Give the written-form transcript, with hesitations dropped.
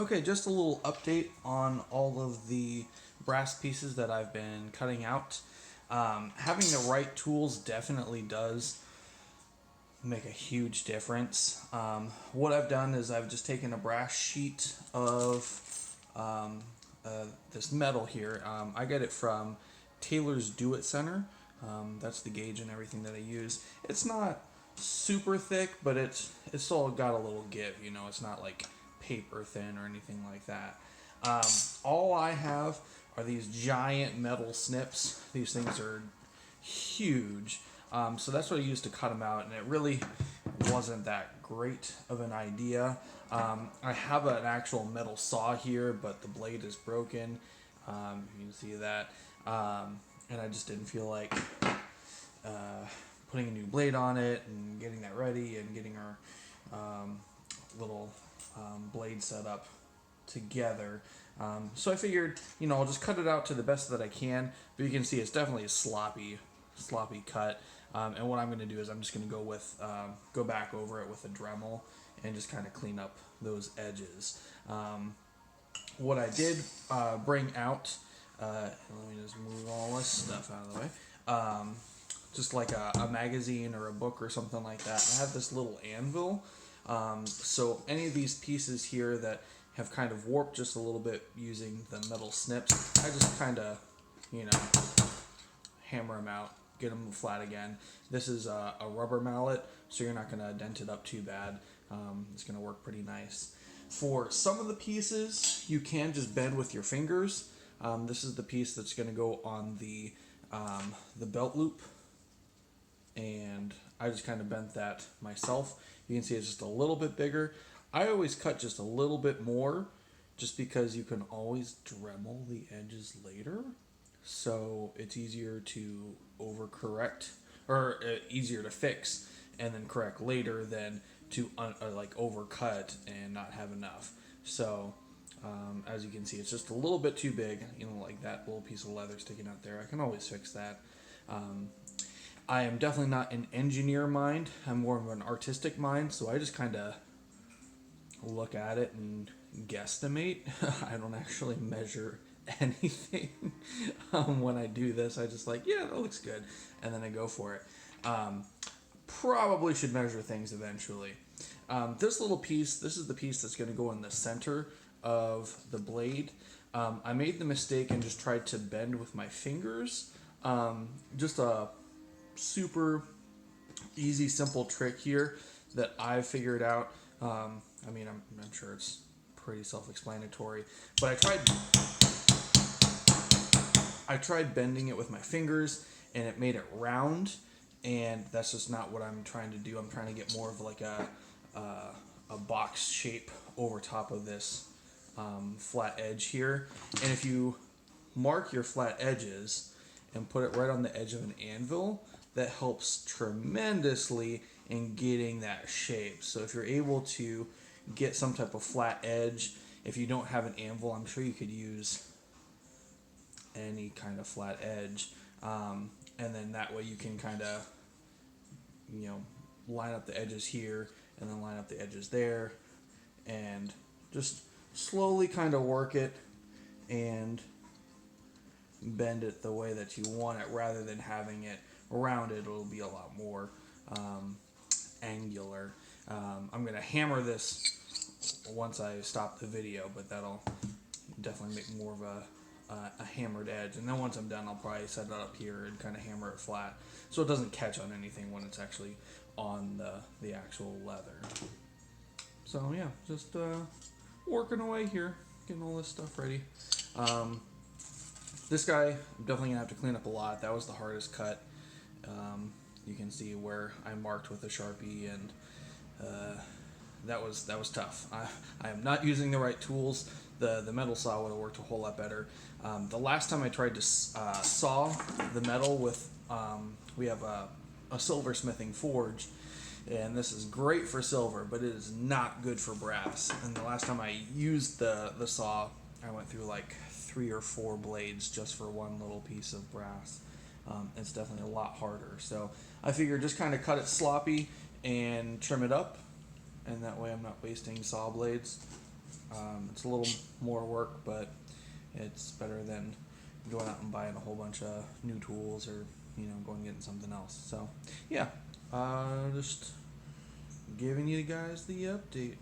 Okay, just a little update on all of the brass pieces that I've been cutting out. Having the right tools definitely does make a huge difference. What I've done is I've just taken a brass sheet of um, this metal here. I get it from Taylor's Do It Center. That's the gauge and everything that I use. It's not super thick, but it's still got a little give. You know, it's not like paper thin or anything like that. All I have are these giant metal snips. These things are huge. So that's what I used to cut them out, and it really wasn't that great of an idea. I have an actual metal saw here, but the blade is broken. You can see that. And I just didn't feel like putting a new blade on it and getting that ready and getting our little blade set up together. So I figured, I'll just cut it out to the best that I can. But you can see it's definitely a sloppy cut. And what I'm going to do is I'm just going to go back over it with a Dremel and just kind of clean up those edges. What I did bring out, let me just move all this stuff out of the way. Just like a magazine or a book or something like that. I have this little anvil. So any of these pieces here that have kind of warped just a little bit using the metal snips, I just kind of, hammer them out, get them flat again. This is a rubber mallet, so you're not going to dent it up too bad. It's going to work pretty nice. For some of the pieces, you can just bend with your fingers. This is the piece that's going to go on the belt loop, and I just kind of bent that myself. You can see it's just a little bit bigger. I always cut just a little bit more, just because you can always Dremel the edges later. So it's easier to overcorrect, or easier to fix and then correct later than to overcut and not have enough. So as you can see, it's just a little bit too big, like that little piece of leather sticking out there. I can always fix that. I am definitely not an engineer mind. I'm more of an artistic mind, so I just kind of look at it and guesstimate. I don't actually measure anything when I do this. I just yeah, that looks good, and then I go for it. Probably should measure things eventually. This little piece, this is the piece that's going to go in the center of the blade. I made the mistake and just tried to bend with my fingers. Just a super easy, simple trick here that I figured out. I'm sure it's pretty self-explanatory, but I tried bending it with my fingers, and it made it round, and that's just not what I'm trying to do. I'm trying to get more of like a box shape over top of this flat edge here. And if you mark your flat edges and put it right on the edge of an anvil, that helps tremendously in getting that shape. So if you're able to get some type of flat edge, if you don't have an anvil, I'm sure you could use any kind of flat edge, and then that way you can kind of line up the edges here and then line up the edges there, and just slowly kind of work it and bend it the way that you want it, rather than having it rounded. It'll be a lot more angular. I'm gonna hammer this once I stop the video, but that'll definitely make more of a hammered edge. And then once I'm done, I'll probably set it up here and kind of hammer it flat, so it doesn't catch on anything when it's actually on the actual leather. So yeah, just working away here, getting all this stuff ready. This guy, I'm definitely gonna have to clean up a lot. That was the hardest cut. You can see where I marked with a Sharpie, and that was tough. I am not using the right tools. The metal saw would have worked a whole lot better. The last time I tried to saw the metal with, we have a silversmithing forge, and this is great for silver, but it is not good for brass. And the last time I used the saw, I went through like 3 or 4 blades just for one little piece of brass. It's definitely a lot harder. So I figured just kind of cut it sloppy and trim it up, and that way I'm not wasting saw blades. It's a little more work, but it's better than going out and buying a whole bunch of new tools or going and getting something else. So yeah, just giving you guys the update.